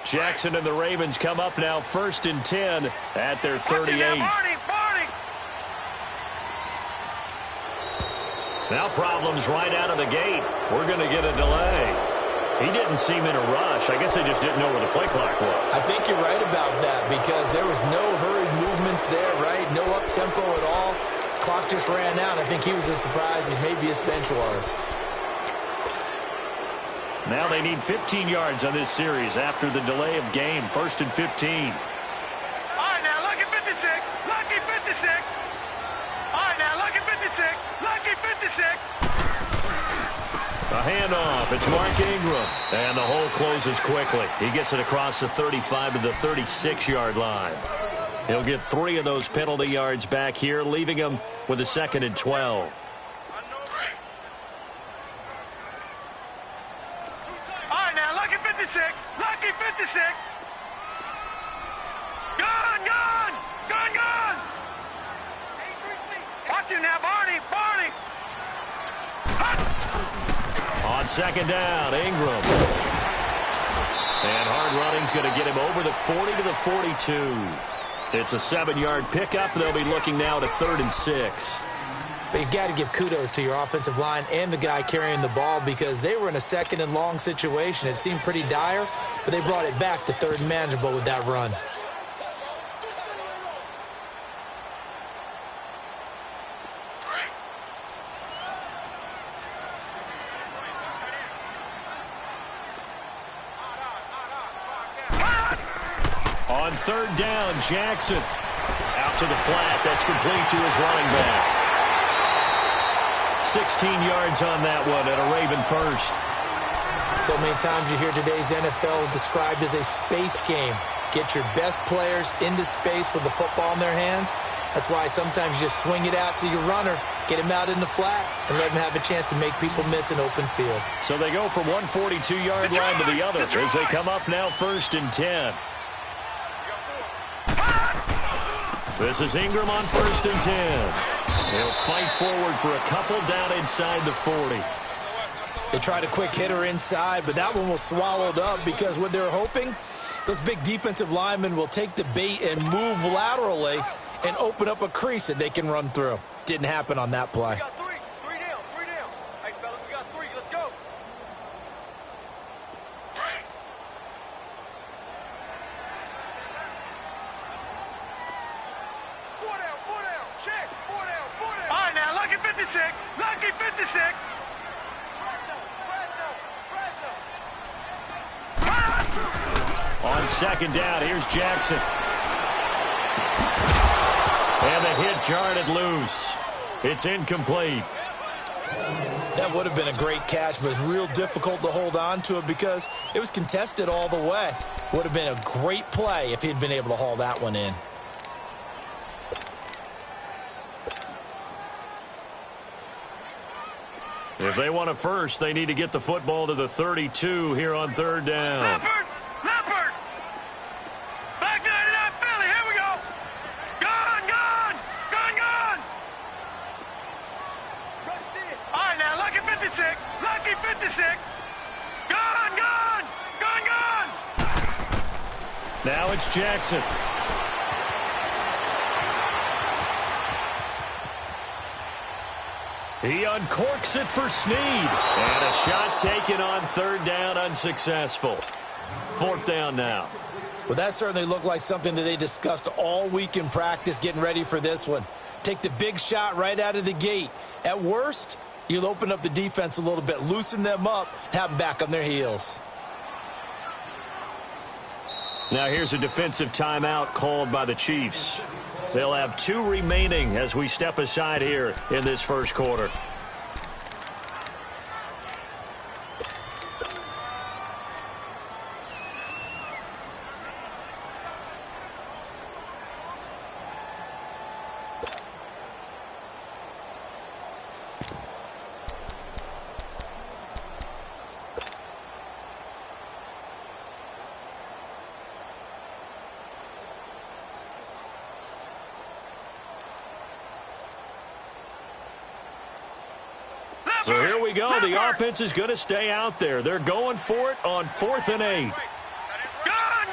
Jackson and the Ravens come up now 1st and 10 at their 38. Now problems right out of the gate. We're going to get a delay. He didn't seem in a rush. I guess they just didn't know where the play clock was. I think you're right about that because there was no hurried movements there, right? No up-tempo at all. Clock just ran out. I think he was as surprised as maybe his bench was. Now they need 15 yards on this series after the delay of game. 1st and 15. All right, now look at 56. Lucky 56. All right, now look at 56. Lucky 56. A handoff. It's Mark Ingram. And the hole closes quickly. He gets it across the 35 to the 36-yard line. He'll get 3 of those penalty yards back here, leaving him with a 2nd and 12. All right, now look at 56. Lucky 56. Gone, gone. Gone, gone. Watch him now, Barney. Barney. On 2nd down, Ingram. And hard running's going to get him over the 40 to the 42. It's a 7-yard pickup. They'll be looking now to 3rd and 6. But you got to give kudos to your offensive line and the guy carrying the ball because they were in a 2nd and long situation. It seemed pretty dire, but they brought it back to 3rd and manageable with that run. On 3rd down, Jackson. Out to the flat. That's complete to his running back. 16 yards on that one and a Raven first. So many times you hear today's NFL described as a space game. Get your best players into space with the football in their hands. That's why sometimes you just swing it out to your runner, get him out in the flat, and let him have a chance to make people miss an open field. So they go from one 42-yard line to the other as they come up now 1st and 10. This is Ingram on 1st and 10. He'll fight forward for a couple down inside the 40. They tried a quick hitter inside, but that one was swallowed up because what they're hoping, those big defensive linemen will take the bait and move laterally and open up a crease that they can run through. Didn't happen on that play. We got three down. Hey, fellas, we got 3. Let's go. Four down. Check. 4 down. All right, now look at 56. Lucky 56. On 2nd down, here's Jackson. And the hit jarred it loose. It's incomplete. That would have been a great catch, but it's real difficult to hold on to it because it was contested all the way. Would have been a great play if he'd been able to haul that one in. If they want a first, they need to get the football to the 32 here on 3rd down. Leopard! Back 99 Philly, here we go! Gone! All right, now look at 56. Lucky 56. Gone! Now it's Jackson. He uncorks it for Snead. And a shot taken on 3rd down, unsuccessful. 4th down now. Well, that certainly looked like something that they discussed all week in practice getting ready for this one. Take the big shot right out of the gate. At worst, you'll open up the defense a little bit, loosen them up, have them back on their heels. Now here's a defensive timeout called by the Chiefs. They'll have 2 remaining as we step aside here in this first quarter. So here we go. The offense is going to stay out there. They're going for it on 4th and 8. Gone!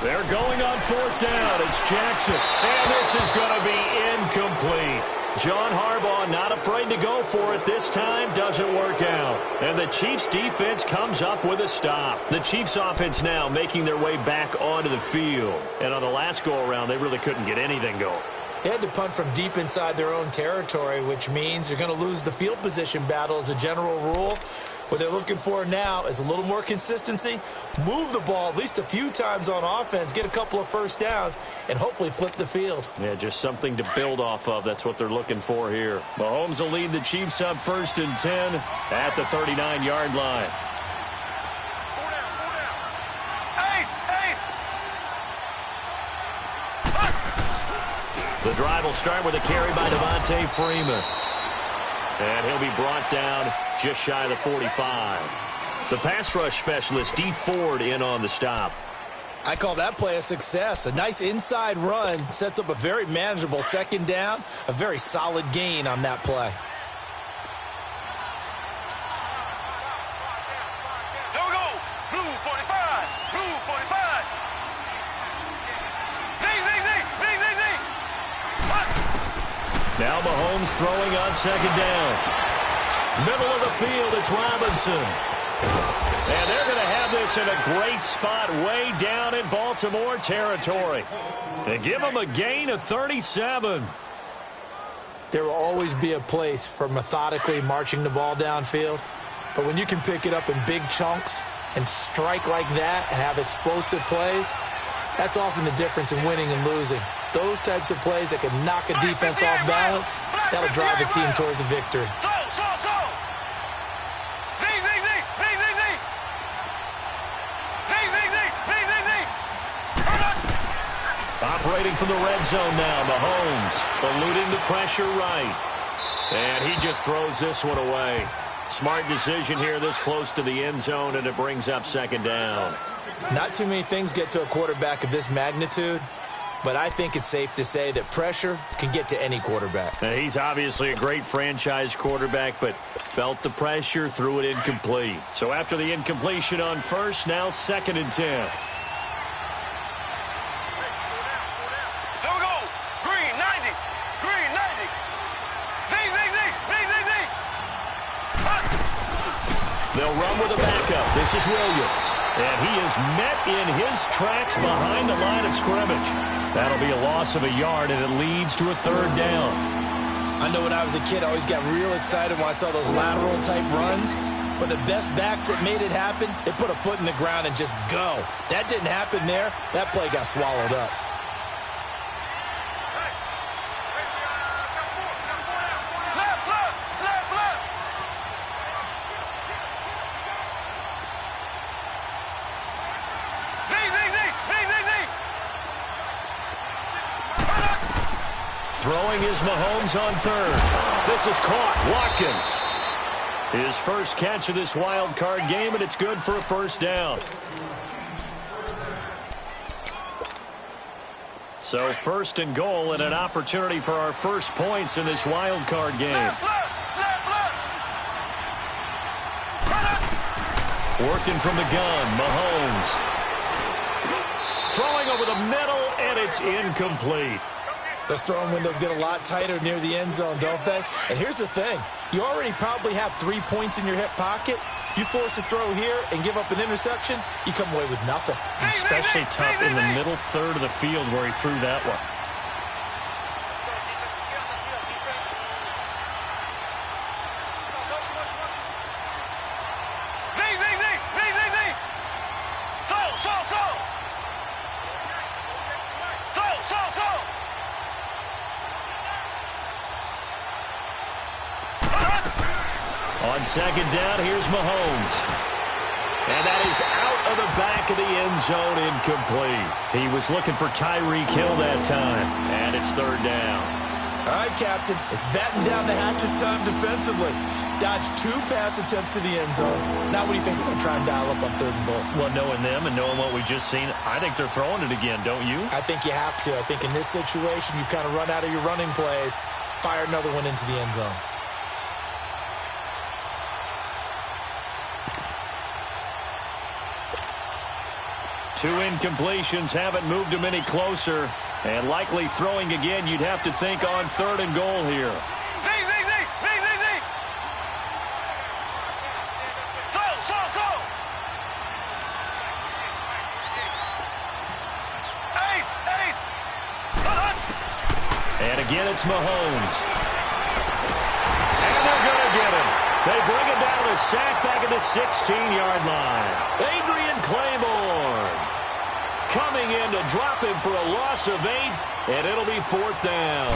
They're going on fourth down. It's Jackson. And this is going to be incomplete. John Harbaugh not afraid to go for it this time. Doesn't work out. And the Chiefs defense comes up with a stop. The Chiefs offense now making their way back onto the field. And on the last go-around, they really couldn't get anything going. They had to punt from deep inside their own territory, which means you're going to lose the field position battle as a general rule. What they're looking for now is a little more consistency, move the ball at least a few times on offense, get a couple of first downs, and hopefully flip the field. Yeah, just something to build off of. That's what they're looking for here. Mahomes will lead the Chiefs up 1st and 10 at the 39-yard line. The drive will start with a carry by Devontae Freeman. And he'll be brought down just shy of the 45. The pass rush specialist, D. Ford, in on the stop. I call that play a success. A nice inside run sets up a very manageable second down, a very solid gain on that play. Here we go. Blue 45. Blue 45. Z. Now Mahomes throwing on second down. Middle of the field, it's Robinson. And they're going to have this in a great spot way down in Baltimore territory. And give them a gain of 37. There will always be a place for methodically marching the ball downfield. But when you can pick it up in big chunks and strike like that and have explosive plays, that's often the difference in winning and losing. Those types of plays that can knock a defense off balance, that'll drive a team towards a victory. Operating from the red zone now, Mahomes eluding the pressure right. And he just throws this one away. Smart decision here this close to the end zone, and it brings up second down. Not too many things get to a quarterback of this magnitude, but I think it's safe to say that pressure can get to any quarterback. Now, he's obviously a great franchise quarterback, but felt the pressure, threw it incomplete. So after the incompletion on first, now 2nd and 10. They'll run with a backup. This is Williams. And he is met in his tracks behind the line of scrimmage. That'll be a loss of a yard, and it leads to a 3rd down. I know when I was a kid, I always got real excited when I saw those lateral-type runs. But the best backs that made it happen, they put a foot in the ground and just go. That didn't happen there. That play got swallowed up. Throwing is Mahomes on 3rd. This is caught. Watkins. His first catch of this wild card game, and it's good for a 1st down. So 1st and goal and an opportunity for our first points in this wild card game. Working from the gun, Mahomes. Throwing over the middle, and it's incomplete. Those throwing windows get a lot tighter near the end zone, don't they? And here's the thing. You already probably have 3 points in your hip pocket. You force a throw here and give up an interception, you come away with nothing. Especially tough in the middle third of the field where he threw that one. On second down, here's Mahomes. And that is out of the back of the end zone, incomplete. He was looking for Tyreek Hill that time, and it's 3rd down. All right, Captain, it's batten down the hatches time defensively. Dodged 2 pass attempts to the end zone. Now what do you think they're going to try and dial up on 3rd and goal? Well, knowing them and knowing what we just seen, I think they're throwing it again, don't you? I think you have to. I think in this situation, you kind of run out of your running plays, fire another one into the end zone. 2 incompletions haven't moved him any closer. And likely throwing again, you'd have to think on 3rd and goal here. And again, it's Mahomes. And they're going to get him. They bring him down with a sack back at the 16-yard line. Adrian Claiborne coming in to drop him for a loss of 8, and it'll be 4th down.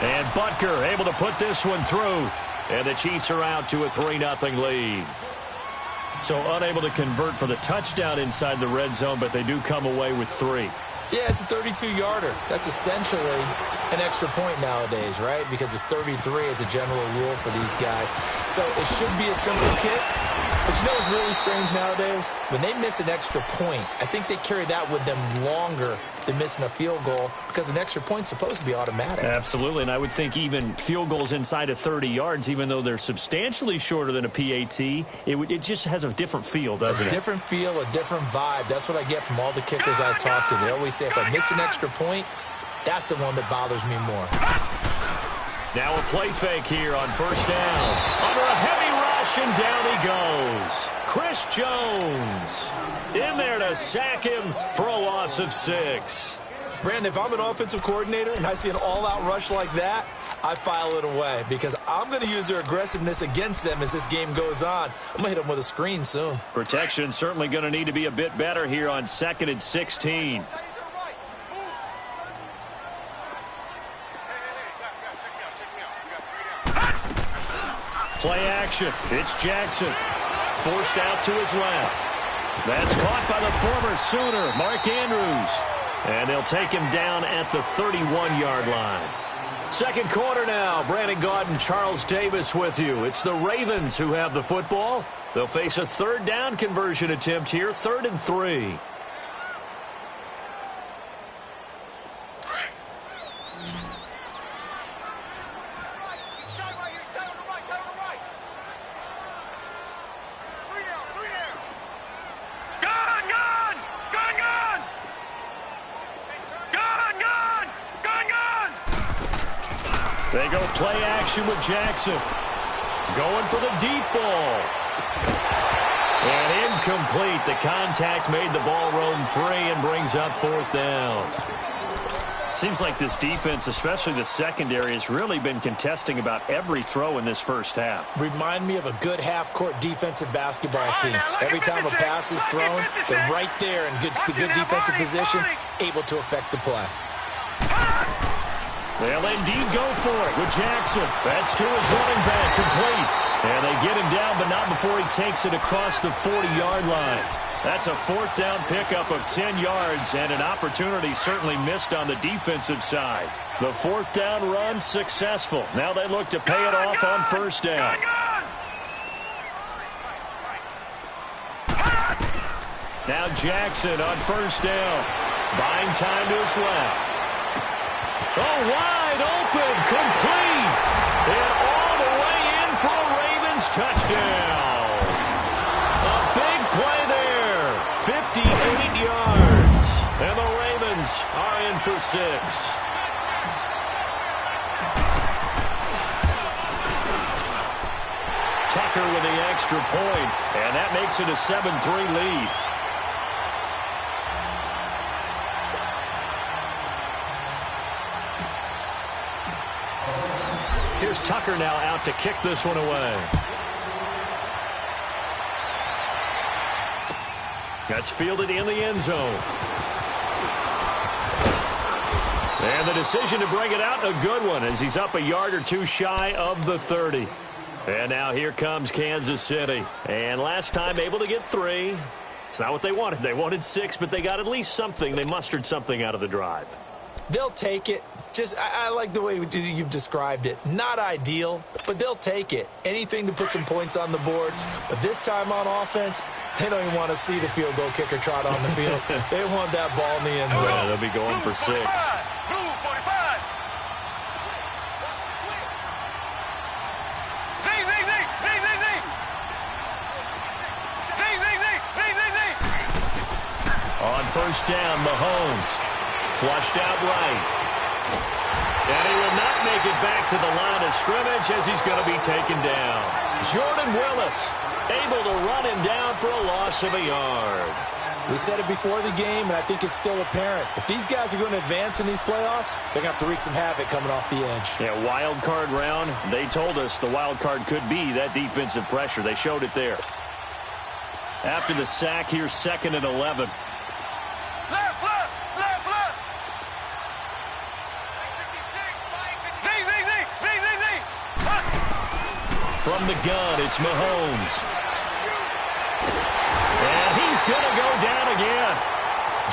And Butker able to put this one through, and the Chiefs are out to a 3-0 lead. So unable to convert for the touchdown inside the red zone, but they do come away with 3. Yeah, it's a 32-yarder. That's essentially an extra point nowadays, right? Because it's 33 as a general rule for these guys. So it should be a simple kick. But you know what's really strange nowadays? When they miss an extra point, I think they carry that with them longer than missing a field goal because an extra point's supposed to be automatic. Absolutely, and I would think even field goals inside of 30 yards, even though they're substantially shorter than a PAT, it just has a different feel, doesn't it? A different feel, a different vibe. That's what I get from all the kickers I talk to. They always say if I miss an extra point, that's the one that bothers me more. Now a play fake here on 1st down. Under a heavy rush, and down he goes. Chris Jones in there to sack him for a loss of 6. Brandon, if I'm an offensive coordinator and I see an all-out rush like that, I file it away because I'm going to use their aggressiveness against them as this game goes on. I'm going to hit them with a screen soon. Protection certainly going to need to be a bit better here on 2nd and 16. Play action. It's Jackson. Forced out to his left. That's caught by the former Sooner, Mark Andrews. And they'll take him down at the 31-yard line. 2nd quarter now. Brandon Gaudin, Charles Davis with you. It's the Ravens who have the football. They'll face a 3rd down conversion attempt here, 3rd and 3. They go play action with Jackson. Going for the deep ball. And incomplete. The contact made the ball roam free and brings up 4th down. Seems like this defense, especially the secondary, has really been contesting about every throw in this first half. Remind me of a good half-court defensive basketball team. Every time a pass is thrown, they're right there in good defensive position, able to affect the play. They'll indeed go for it with Jackson. That's to his running back, complete. And they get him down, but not before he takes it across the 40-yard line. That's a 4th down pickup of 10 yards, and an opportunity certainly missed on the defensive side. The 4th down run successful. Now they look to pay it off on 1st down. Now Jackson on 1st down. Buying time to his left. Oh, wide open, complete, and all the way in for a Ravens touchdown. A big play there, 58 yards, and the Ravens are in for 6. Tucker with the extra point, and that makes it a 7-3 lead. Here's Tucker now out to kick this one away. That's fielded in the end zone. And the decision to bring it out, a good one, as he's up a yard or two shy of the 30. And now here comes Kansas City. And last time able to get 3. It's not what they wanted. They wanted 6, but they got at least something. They mustered something out of the drive. They'll take it. I like the way you've described it. Not ideal, but they'll take it. Anything to put some points on the board. But this time on offense, they don't even want to see the field goal kicker trot on the field. They want that ball in the end zone. Yeah, they'll be going for 6. Blue 45. first down. Mahomes flushed out right. And he will not make it back to the line of scrimmage as he's going to be taken down. Jordan Willis able to run him down for a loss of a yard. We said it before the game, and I think it's still apparent. If these guys are going to advance in these playoffs, they're going to have to wreak some havoc coming off the edge. Yeah, wild card round. They told us the wild card could be that defensive pressure. They showed it there. After the sack, here's 2nd and 11. Left, left, left, left. Z. From the gun, it's Mahomes. And he's going to go down again.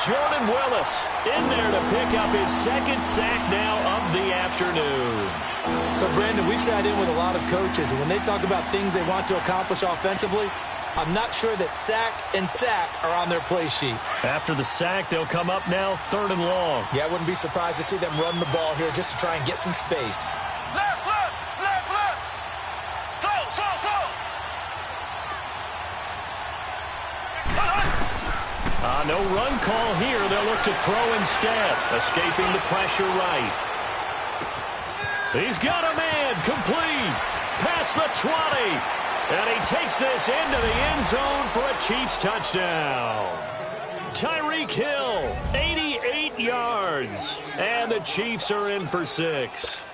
Jordan Willis in there to pick up his 2nd sack now of the afternoon. So, Brandon, we sat in with a lot of coaches, and when they talk about things they want to accomplish offensively, I'm not sure that sack and sack are on their play sheet. After the sack, they'll come up now 3rd and long. Yeah, I wouldn't be surprised to see them run the ball here just to try and get some space. Left, left, left, left. Slow. No run call here. They'll look to throw instead. Escaping the pressure right. He's got a man. Complete. Past the 20. And he takes this into the end zone for a Chiefs touchdown. Tyreek Hill, 88 yards. And the Chiefs are in for 6.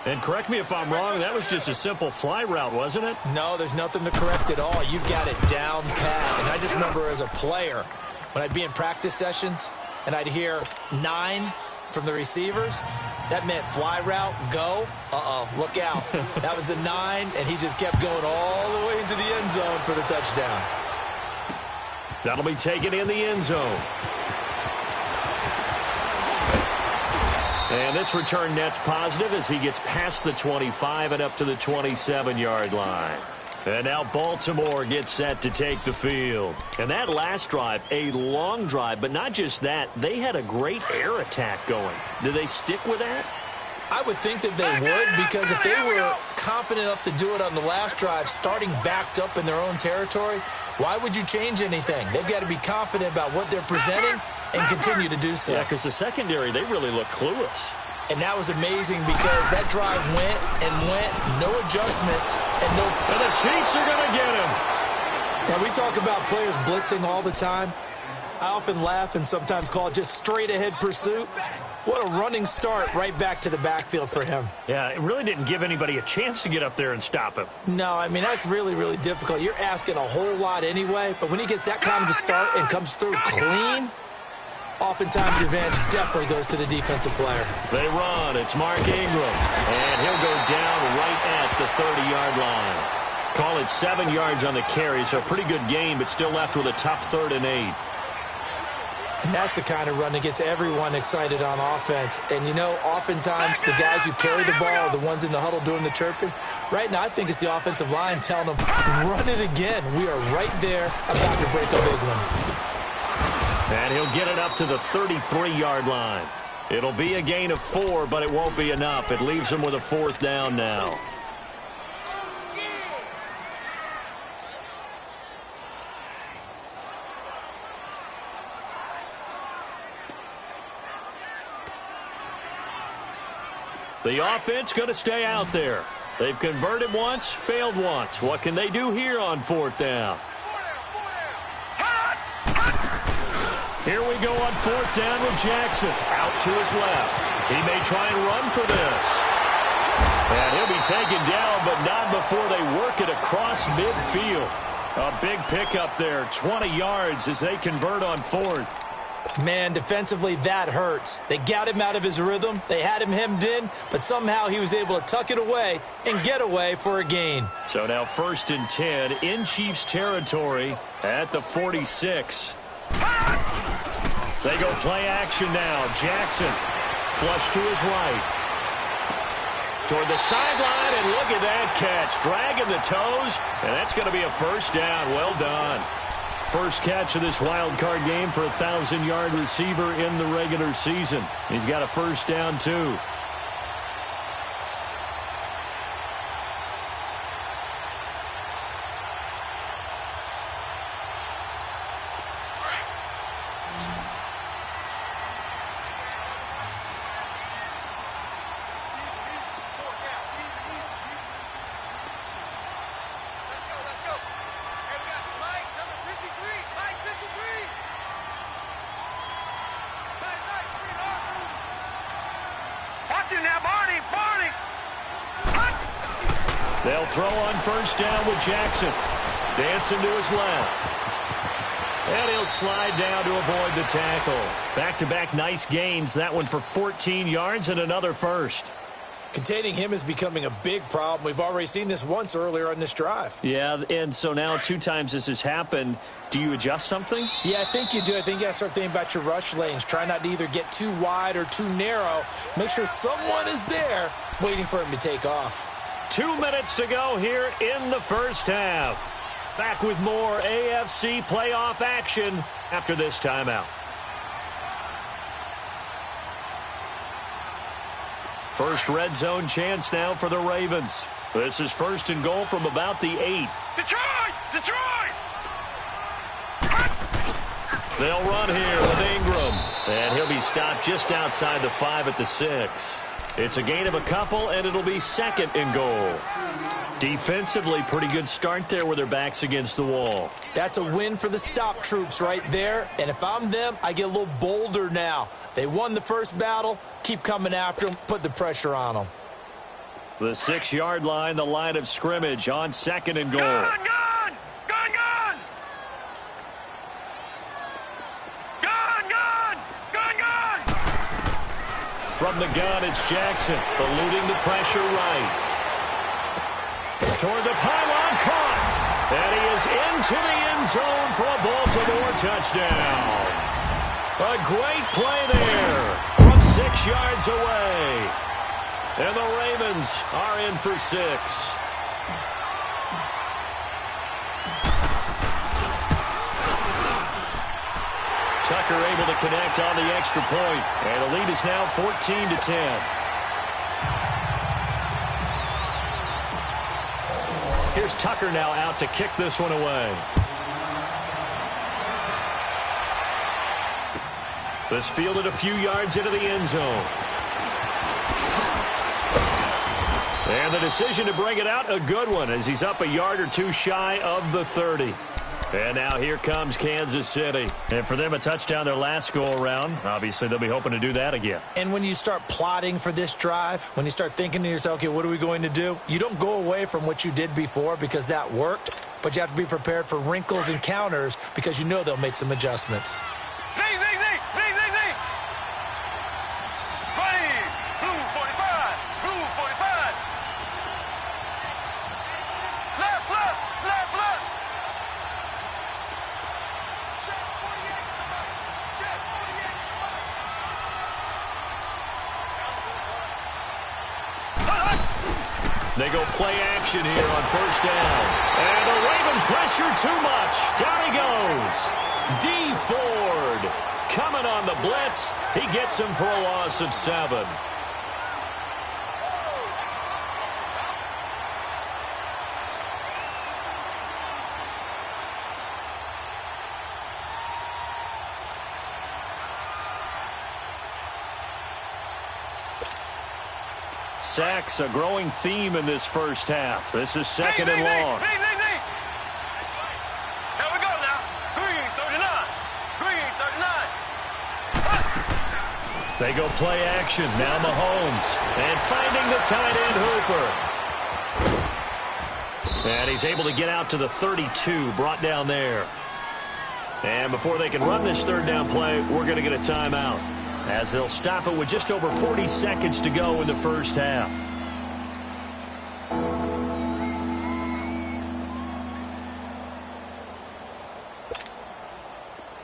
And correct me if I'm wrong, that was just a simple fly route, wasn't it? No, there's nothing to correct at all. You've got it down pat. And I just remember as a player, when I'd be in practice sessions and I'd hear 9 from the receivers, that meant fly route, go. Look out. That was the 9, and he just kept going all the way into the end zone for the touchdown. That'll be taken in the end zone. And this return net's positive as he gets past the 25 and up to the 27-yard line. And now Baltimore gets set to take the field. And that last drive, a long drive, but not just that. They had a great air attack going. Do they stick with that? I would think that they would, because if they were confident enough to do it on the last drive, starting backed up in their own territory, why would you change anything? They've got to be confident about what they're presenting and continue to do so. Yeah, because the secondary, they really look clueless. And that was amazing because that drive went and went, no adjustments, and no... And the Chiefs are going to get him. Now, we talk about players blitzing all the time. I often laugh and sometimes call it just straight-ahead pursuit. What a running start right back to the backfield for him. Yeah, it really didn't give anybody a chance to get up there and stop him. No, I mean, that's really, really difficult. You're asking a whole lot anyway, but when he gets that kind of a start and comes through clean, oftentimes the advantage definitely goes to the defensive player. They run. It's Mark Ingram. And he'll go down right at the 30-yard line. Call it 7 yards on the carry, so a pretty good game, but still left with a tough 3rd and 8. And that's the kind of run that gets everyone excited on offense. And, you know, oftentimes the guys who carry the ball are the ones in the huddle doing the chirping. Right now, I think it's the offensive line telling them, run it again. We are right there about to break a big one. And he'll get it up to the 33-yard line. It'll be a gain of 4, but it won't be enough. It leaves him with a 4th down now. The offense going to stay out there. They've converted once, failed once. What can they do here on 4th down? Here we go on 4th down with Jackson. Out to his left. He may try and run for this. And he'll be taken down, but not before they work it across midfield. A big pickup there, 20 yards as they convert on 4th. Man, defensively, that hurts. They got him out of his rhythm. They had him hemmed in, but somehow he was able to tuck it away and get away for a gain. So now 1st and 10 in Chiefs territory at the 46. They go play action now. Jackson flush to his right. Toward the sideline, and look at that catch. Dragging the toes, and that's going to be a 1st down. Well done. First catch of this wild card game for a 1,000-yard receiver in the regular season. He's got a 1st down, too. Watch him now, Barney. Barney. They'll throw on first down with Jackson. Dancing to his left. And he'll slide down to avoid the tackle. Back-to-back nice gains. That one for 14 yards and another first. Containing him is becoming a big problem. We've already seen this once earlier on this drive. Yeah, and so now 2 times this has happened. Do you adjust something? Yeah, I think you do. I think you got to start thinking about your rush lanes. Try not to either get too wide or too narrow. Make sure someone is there waiting for him to take off. 2 minutes to go here in the first half. Back with more AFC playoff action after this timeout. First red zone chance now for the Ravens. This is first and goal from about the 8. Detroit! Detroit! They'll run here with Ingram. And he'll be stopped just outside the 5 at the 6. It's a gain of a couple, and it'll be second and goal. Defensively, pretty good start there with their backs against the wall. That's a win for the stop troops right there. And if I'm them, I get a little bolder now. They won the first battle. Keep coming after them. Put the pressure on them. The 6-yard line, the line of scrimmage on second and goal. Gun! Gun! Gun! Gun! Gun! Gun! Gun! Gun! From the gun, it's Jackson, eluding the pressure right. Toward the pylon, caught. And he is into the end zone for a Baltimore touchdown. A great play there from 6 yards away. And the Ravens are in for 6. Tucker able to connect on the extra point. And the lead is now 14-10. Here's Tucker now out to kick this one away. This fielded a few yards into the end zone. And the decision to bring it out, a good one, as he's up a yard or two shy of the 30. And now here comes Kansas City. And for them, a touchdown their last go-around. Obviously, they'll be hoping to do that again. And when you start plotting for this drive, when you start thinking to yourself, okay, what are we going to do? You don't go away from what you did before because that worked, but you have to be prepared for wrinkles and counters because you know they'll make some adjustments. Z! Ready! Blue 45! Blue 45! Left! Check 48! Check 48! They go play action here on first down. And the Raven pressure too much. Down he goes. D. Ford coming on the blitz. He gets him for a loss of 7. Sacks, a growing theme in this first half. This is second and long. Here we go now. Green 39. Green 39. They go play action. Now Mahomes. And finding the tight end Hooper. And he's able to get out to the 32. Brought down there. And before they can run this third down play, we're going to get a timeout, as they'll stop it with just over 40 seconds to go in the first half.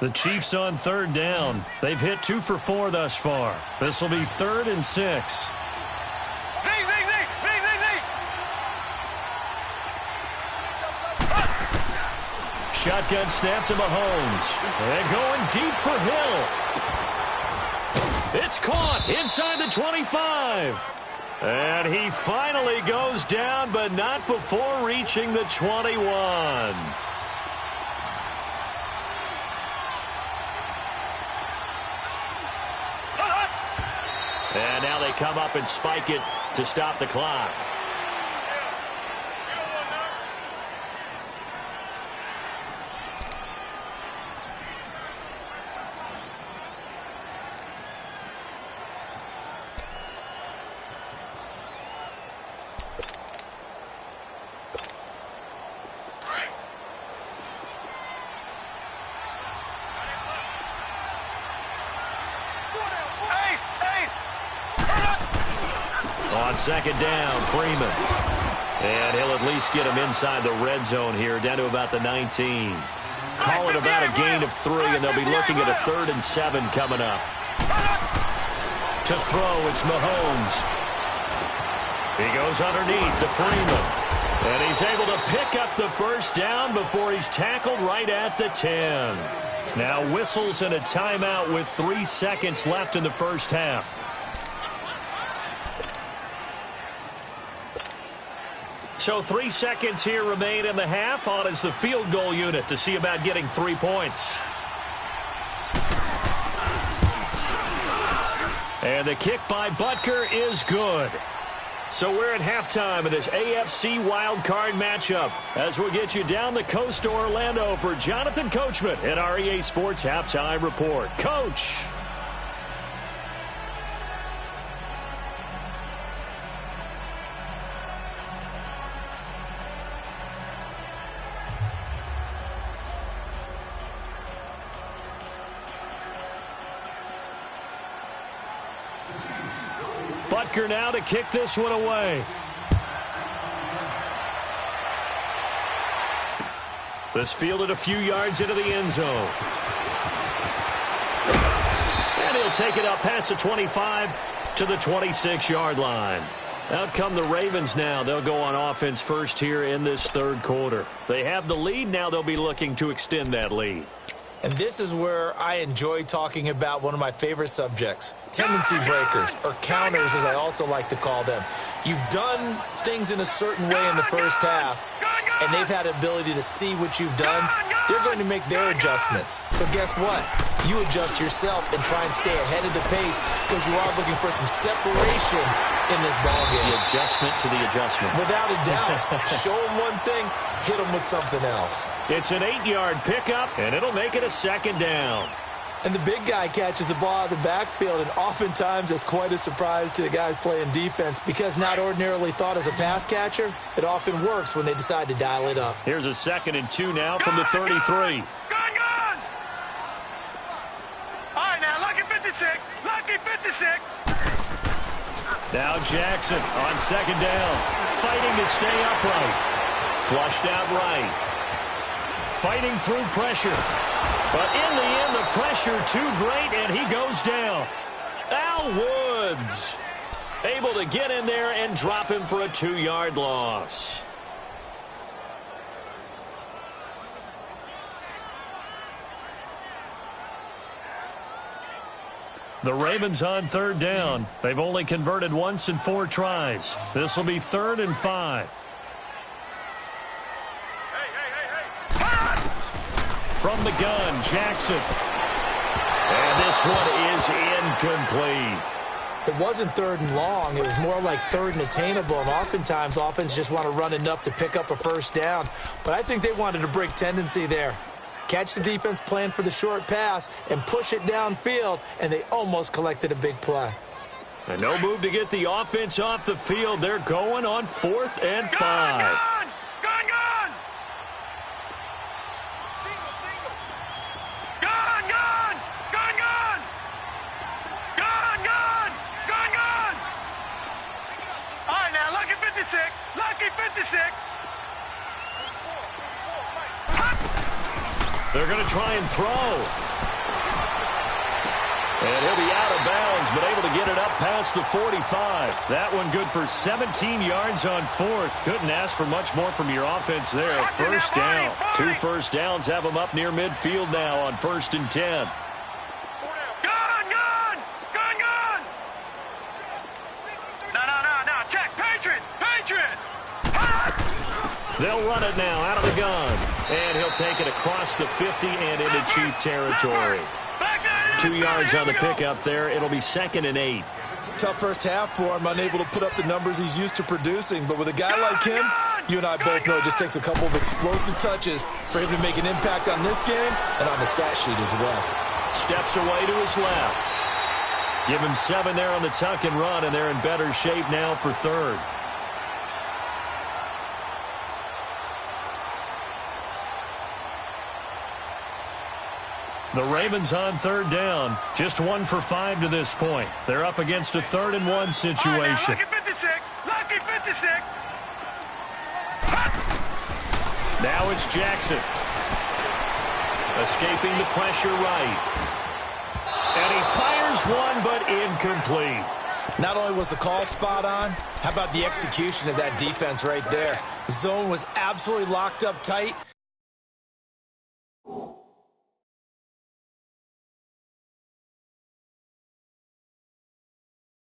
The Chiefs on third down. They've hit 2 for 4 thus far. This will be 3rd and 6. Shotgun snap to Mahomes. And going deep for Hill. It's caught inside the 25. And he finally goes down, but not before reaching the 21. And now they come up and spike it to stop the clock. On second down, Freeman. And he'll at least get him inside the red zone here, down to about the 19. Call it about a gain of 3, and they'll be looking at a 3rd and 7 coming up. To throw, it's Mahomes. He goes underneath to Freeman. And he's able to pick up the first down before he's tackled right at the 10. Now whistles and a timeout with 3 seconds left in the first half. So 3 seconds here remain in the half. On is the field goal unit to see about getting 3 points. And the kick by Butker is good. So we're at halftime of this AFC wildcard matchup as we'll get you down the coast to Orlando for Jonathan Coachman at our EA Sports Halftime Report. Coach. Butker now to kick this one away. This fielded a few yards into the end zone. And he'll take it up past the 25 to the 26-yard line. Out come the Ravens now. They'll go on offense first here in this third quarter. They have the lead. Now they'll be looking to extend that lead. And this is where I enjoy talking about one of my favorite subjects, tendency breakers, or counters as I also like to call them. You've done things in a certain way in the first half, and they've had the ability to see what you've done. They're going to make their adjustments. So guess what? You adjust yourself and try and stay ahead of the pace because you are looking for some separation in this ballgame. The adjustment to the adjustment. Without a doubt. Show them one thing, hit them with something else. It's an 8-yard pickup, and it'll make it a second down. And the big guy catches the ball out of the backfield, and oftentimes it's quite a surprise to the guys playing defense because not ordinarily thought as a pass catcher, it often works when they decide to dial it up. Here's a 2nd and 2 now from the 33. Gone! All right, now, lucky 56. Lucky 56. Now Jackson on second down, fighting to stay upright. Flushed out right. Fighting through pressure. But in the end, the pressure too great, and he goes down. Al Woods able to get in there and drop him for a 2-yard loss. The Ravens on third down. They've only converted once in 4 tries. This will be 3rd and 5. From the gun, Jackson. And this one is incomplete. It wasn't 3rd and long. It was more like 3rd and attainable. And oftentimes, offense just want to run enough to pick up a first down. But I think they wanted to break tendency there. Catch the defense plan for the short pass and push it downfield, and they almost collected a big play. And no move to get the offense off the field. They're going on 4th and 5. Gone! All right, now, lucky 56. Lucky 56. They're going to try and throw. And he'll be out of bounds, but able to get it up past the 45. That one good for 17 yards on 4th. Couldn't ask for much more from your offense there. First down. 2 first downs have them up near midfield now on 1st and 10. No. Check. Patriot. They'll run it now out of the gun. And he'll take it across the 50 and into Chief territory. 2 yards on the pickup there. It'll be 2nd and 8. Tough first half for him, unable to put up the numbers he's used to producing. But with a guy like him, you and I both know it just takes a couple of explosive touches for him to make an impact on this game and on the stat sheet as well. Steps away to his left. Give him 7 there on the tuck and run, and they're in better shape now for 3rd. The Ravens on 3rd down. Just 1 for 5 to this point. They're up against a 3rd and 1 situation. All right, now, look at 56. 56. Now it's Jackson. Escaping the pressure right. And he fires one, but incomplete. Not only was the call spot on, how about the execution of that defense right there? The zone was absolutely locked up tight,